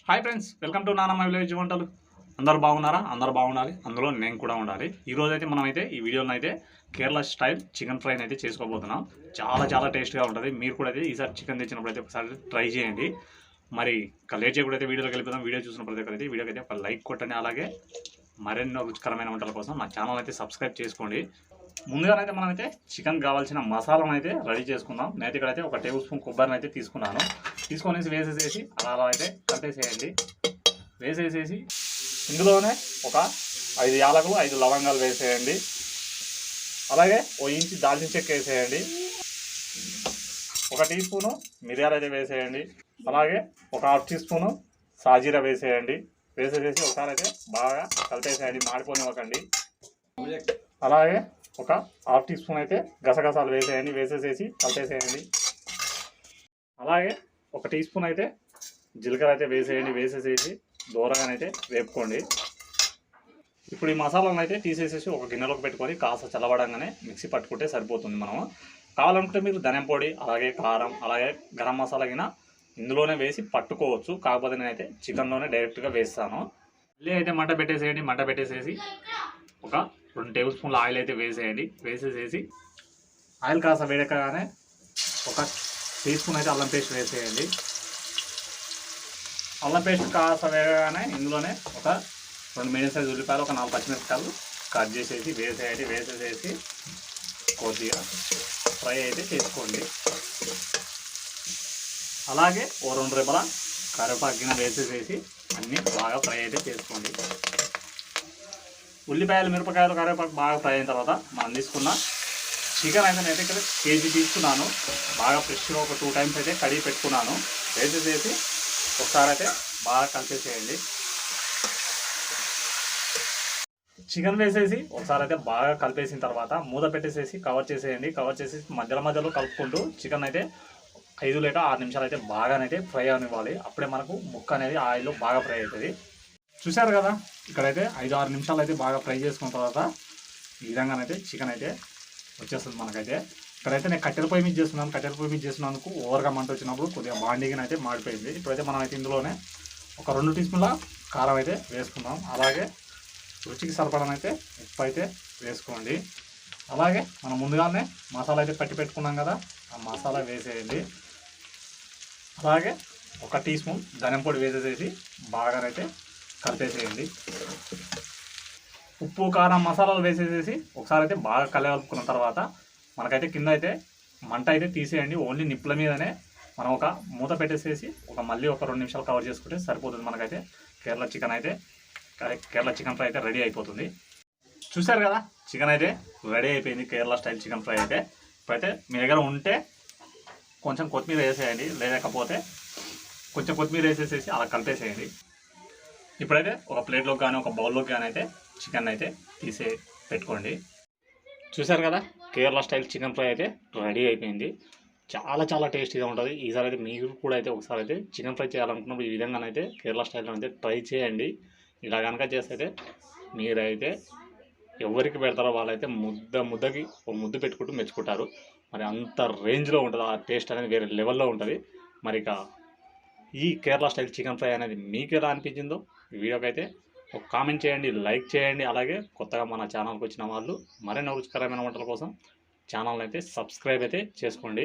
Hi friends, welcome to నానమ్మ village వంటలు. అందరూ బాగున్నారా? అందరూ బాగుండాలి, అందులో నేను కూడా ఉండాలి. ఈరోజు అయితే మనమైతే ఈ వీడియోలో అయితే కేరళ స్టైల్ చికెన్ ఫ్రైని అయితే చేసుకోబోతున్నాం. చాలా చాలా టేస్ట్గా ఉంటుంది. మీరు కూడా అయితే ఈసారి చికెన్ తెచ్చినప్పుడు అయితే ఒకసారి ట్రై చేయండి. మరి లేట్ చేయకుండా అయితే వీడియోలోకి వెళ్ళిపోదాం. వీడియో చూసిన ప్రతి ఒక్కరైతే వీడియోకి అయితే ఒక లైక్ కొట్టండి. అలాగే మరెన్నో రుచికరమైన వంటల కోసం నా ఛానల్ అయితే సబ్స్క్రైబ్ చేసుకోండి. ముందుగానైతే మనమైతే చికెన్ కావాల్సిన మసాలాను అయితే రెడీ చేసుకుందాం. నేనైతే ఇక్కడైతే ఒక టేబుల్ స్పూన్ కొబ్బరిని అయితే తీసుకున్నాను. తీసుకొనేసి వేసేసేసి అలా అయితే కలిపేసేయండి. వేసేసేసి ఇందులోనే ఒక 5 యాలకులు 5 లవంగాలు వేసేయండి. అలాగే 1 ఇంచు దాల్చిన చెక్క వేసేయండి. 1 టీ స్పూను మిరియాలు అయితే వేసేయండి. అలాగే ఒక 1/2 టీ స్పూను సాజీరా వేసేయండి. వేసేసేసి ఒకసారి అయితే బాగా కలిపేసేయండి, మాడిపోనివ్వకండి. అలాగే ఒక 1/2 టీ స్పూన్ అయితే గసగసాలు వేసేయండి. వేసేసేసి కలిపేసేయండి. అలాగే 1 టీ స్పూన్ అయితే జీలకర్ర అయితే వేసేయండి. వేసేసేసి దూరగానైతే వేపుకోండి. ఇప్పుడు ఈ మసాలాలను అయితే తీసేసేసి ఒక గిన్నెలోకి పెట్టుకొని కాస్త చల్లబడంగానే మిక్సీ పట్టుకుంటే సరిపోతుంది. మనం కావాలనుకుంటే మీరు ధనియం పొడి, అలాగే కారం, అలాగే గరం మసాలా గిన ఇందులోనే వేసి పట్టుకోవచ్చు. కాకపోతే నేనైతే చికెన్లోనే డైరెక్ట్గా వేస్తాను. మళ్ళీ అయితే మంట పెట్టేసేయండి. మంట పెట్టేసేసి ఒక 2 టేబుల్ స్పూన్ల ఆయిల్ అయితే వేసేయండి. వేసేసేసి ఆయిల్ కాస్త వేడకగానే 1 టీ స్పూన్ అయితే అల్లం పేస్ట్ వేసేయండి. అల్లం పేస్ట్ కాస్త వేగగానే ఇందులోనే ఒక 2 మీడియం సైజ్ ఉల్లిపాయలు, ఒక 4 పచ్చిమిరపకాయలు కట్ చేసేసి వేసేయండి. వేసేసేసి కొద్దిగా ఫ్రై అయితే చేసుకోండి. అలాగే 2 రెబ్బల కరివేపాకు గిన్నె వేసేసేసి అన్నీ బాగా ఫ్రై అయితే చేసుకోండి. ఉల్లిపాయలు, మిరపకాయలు, కరివేపాకు బాగా ఫ్రై అయిన తర్వాత మనం తీసుకున్న చికెన్ అయితే నేనైతే ఇక్కడ కేజీ తీసుకున్నాను. బాగా ఫ్రెష్గా ఒక 2 టైమ్స్ అయితే కడిగి పెట్టుకున్నాను. వేసేసేసి ఒకసారి అయితే బాగా కలిపేసేయండి. చికెన్ వేసేసి ఒకసారి అయితే బాగా కలిపేసిన తర్వాత మూత పెట్టేసేసి కవర్ చేసేయండి. కవర్ చేసేసి మధ్యలో కలుపుకుంటూ చికెన్ అయితే 5 లేక 6 నిమిషాలు అయితే బాగానైతే ఫ్రై అనివ్వాలి. అప్పుడే మనకు ముక్క అనేది ఆయిల్లో బాగా ఫ్రై అవుతుంది. చూశారు కదా, ఇక్కడైతే 5-6 నిమిషాలు అయితే బాగా ఫ్రై చేసుకున్న తర్వాత ఈ విధంగానైతే చికెన్ అయితే వచ్చేస్తుంది మనకైతే. ఇక్కడైతే నేను కట్టెల పొయ్యి మీద చేస్తున్నాను. కట్టెల పొయ్యి మీద చేసినందుకు ఓవర్గా మంట వచ్చినప్పుడు కొద్దిగా బాండీగా అయితే మాడిపోయింది. ఇప్పుడైతే మనం అయితే ఇందులోనే ఒక 2 టీ స్పూన్ల కారం అయితే వేసుకుందాం. అలాగే రుచికి సరిపడనైతే ఉప్పు అయితే వేసుకోండి. అలాగే మనం ముందుగానే మసాలా అయితే పట్టి పెట్టుకున్నాం కదా, ఆ మసాలా వేసేయండి. అలాగే 1 టీ స్పూన్ ధనియం పొడి వేసేసేసి బాగానైతే కలిపేసేయండి. ఉప్పు, కారం, మసాలాలు వేసేసేసి ఒకసారి అయితే బాగా కలుపుకున్న తర్వాత మనకైతే కింద అయితే మంట అయితే తీసేయండి. ఓన్లీ నిప్పుల మీదనే మనం ఒక మూత పెట్టేసేసి మళ్ళీ ఒక 2 నిమిషాలు కవర్ చేసుకుంటే సరిపోతుంది. మనకైతే కేరళ చికెన్ ఫ్రై అయితే రెడీ అయిపోతుంది. చూశారు కదా, చికెన్ అయితే రెడీ అయిపోయింది. కేరళ స్టైల్ చికెన్ ఫ్రై అయితే ఇప్పుడైతే మీ దగ్గర ఉంటే కొంచెం కొత్తిమీర వేసేయండి, లేకపోతే కొంచెం కొత్తిమీర వేసేసేసి అలా కలిపేసేయండి. ఇప్పుడైతే ఒక ప్లేట్లోకి కానీ ఒక బౌల్లోకి కానీ అయితే చికెన్ అయితే తీసే పెట్టుకోండి. చూశారు కదా, కేరళ స్టైల్ చికెన్ ఫ్రై అయితే రెడీ అయిపోయింది. చాలా చాలా టేస్టీగా ఉంటుంది. ఈసారి అయితే మీరు కూడా అయితే ఒకసారి అయితే చికెన్ ఫ్రై చేయాలనుకున్నప్పుడు ఈ విధంగానైతే కేరళ స్టైల్లో అయితే ట్రై చేయండి. ఇలా కనుక చేస్తే మీరైతే ఎవరికి పెడతారో వాళ్ళైతే ముద్దకి ఒక ముద్దు పెట్టుకుంటూ మెచ్చుకుంటారు. మరి అంత రేంజ్లో ఉంటుంది. ఆ టేస్ట్ అనేది వేరే లెవెల్లో ఉంటుంది. మరి ఇక ఈ కేరళ స్టైల్ చికెన్ ఫ్రై అనేది మీకు ఎలా అనిపించిందో ఈ వీడియోకి అయితే ఒక కామెంట్ చేయండి, లైక్ చేయండి. అలాగే కొత్తగా మన ఛానల్కి వచ్చిన వాళ్ళు మరిన్ని రుచికరమైన వంటల కోసం ఛానల్ని అయితే సబ్స్క్రైబ్ అయితే చేసుకోండి.